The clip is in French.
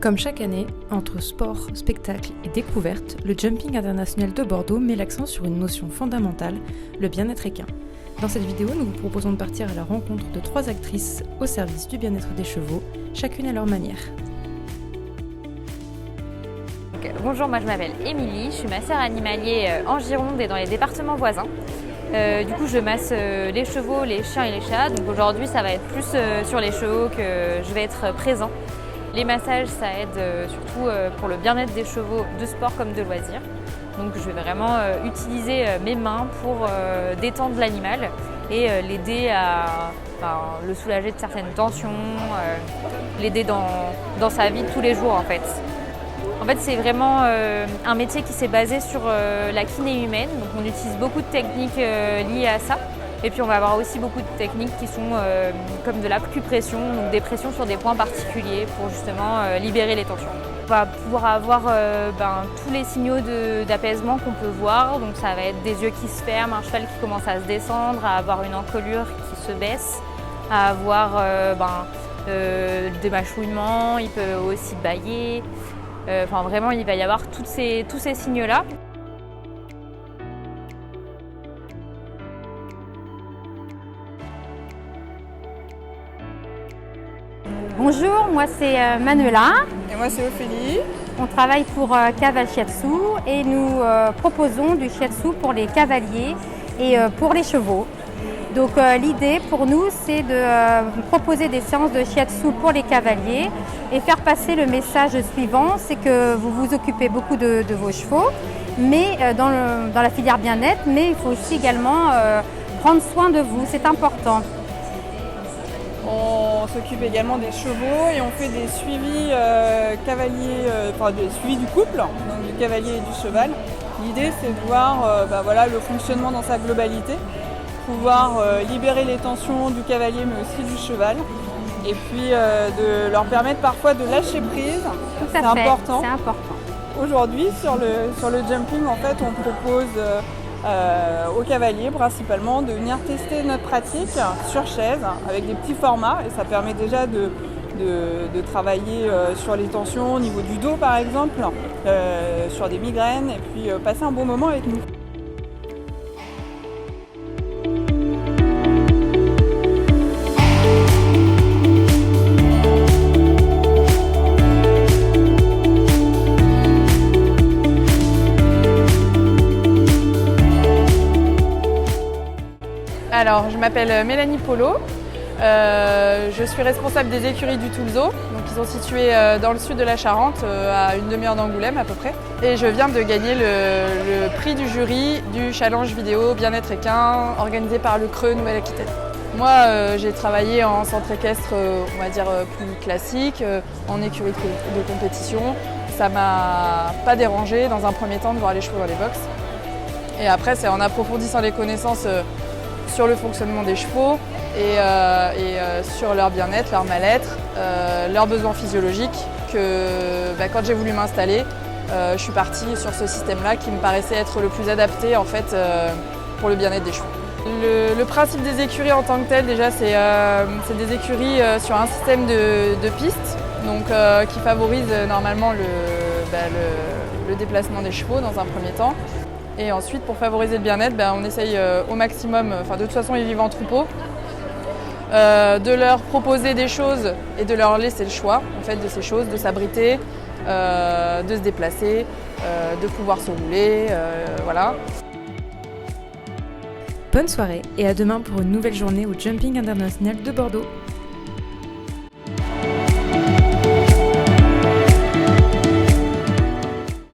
Comme chaque année, entre sport, spectacle et découverte, le Jumping International de Bordeaux met l'accent sur une notion fondamentale, le bien-être équin. Dans cette vidéo, nous vous proposons de partir à la rencontre de 3 actrices au service du bien-être des chevaux, chacune à leur manière. Bonjour, moi je m'appelle Émilie, je suis masseur animalier en Gironde et dans les départements voisins. Du coup, je masse les chevaux, les chiens et les chats. Donc aujourd'hui, ça va être plus sur les chevaux que je vais être présent. Les massages, ça aide surtout pour le bien-être des chevaux de sport comme de loisirs. Donc je vais vraiment utiliser mes mains pour détendre l'animal et l'aider à le soulager de certaines tensions, l'aider dans sa vie de tous les jours en fait. En fait, c'est vraiment un métier qui s'est basé sur la kiné humaine. Donc on utilise beaucoup de techniques liées à ça. Et puis on va avoir aussi beaucoup de techniques qui sont comme de l'acupression, donc des pressions sur des points particuliers pour justement libérer les tensions. On va pouvoir avoir tous les signaux d'apaisement qu'on peut voir. Donc ça va être des yeux qui se ferment, un cheval qui commence à se descendre, à avoir une encolure qui se baisse, à avoir des mâchouillements, il peut aussi bâiller. Vraiment, il va y avoir tous ces signes-là. Bonjour, moi c'est Manuela. Et moi c'est Ophélie. On travaille pour Caval Shiatsu et nous proposons du shiatsu pour les cavaliers et pour les chevaux. Donc l'idée pour nous c'est de proposer des séances de shiatsu pour les cavaliers et faire passer le message suivant, c'est que vous vous occupez beaucoup de vos chevaux, mais dans la filière bien-être, mais il faut aussi également prendre soin de vous, c'est important. On s'occupe également des chevaux et on fait des suivis cavaliers, des suivis du couple, donc du cavalier et du cheval. L'idée c'est de voir le fonctionnement dans sa globalité, pouvoir libérer les tensions du cavalier mais aussi du cheval et puis de leur permettre parfois de lâcher prise. C'est important. Aujourd'hui sur le jumping en fait on propose aux cavaliers principalement de venir tester notre pratique sur chaise avec des petits formats et ça permet déjà de travailler sur les tensions au niveau du dos par exemple, sur des migraines et puis passer un bon moment avec nous. Alors, je m'appelle Mélanie Polo, je suis responsable des écuries du Toulzeau, donc ils sont situées dans le sud de la Charente, à une demi-heure d'Angoulême à peu près. Et je viens de gagner le prix du jury du challenge vidéo bien-être équin organisé par le Creux Nouvelle-Aquitaine. Moi, j'ai travaillé en centre équestre, on va dire plus classique, en écurie de compétition. Ça m'a pas dérangé dans un premier temps de voir les chevaux dans les box. Et après, c'est en approfondissant les connaissances sur le fonctionnement des chevaux et sur leur bien-être, leur mal-être, leurs besoins physiologiques que quand j'ai voulu m'installer, je suis partie sur ce système-là qui me paraissait être le plus adapté en fait, pour le bien-être des chevaux. Le principe des écuries en tant que tel, déjà, c'est des écuries sur un système de pistes donc, qui favorise normalement le déplacement des chevaux dans un premier temps. Et ensuite, pour favoriser le bien-être, on essaye au maximum, de toute façon ils vivent en troupeau, de leur proposer des choses et de leur laisser le choix en fait, de ces choses, de s'abriter, de se déplacer, de pouvoir se rouler, voilà. Bonne soirée et à demain pour une nouvelle journée au Jumping International de Bordeaux.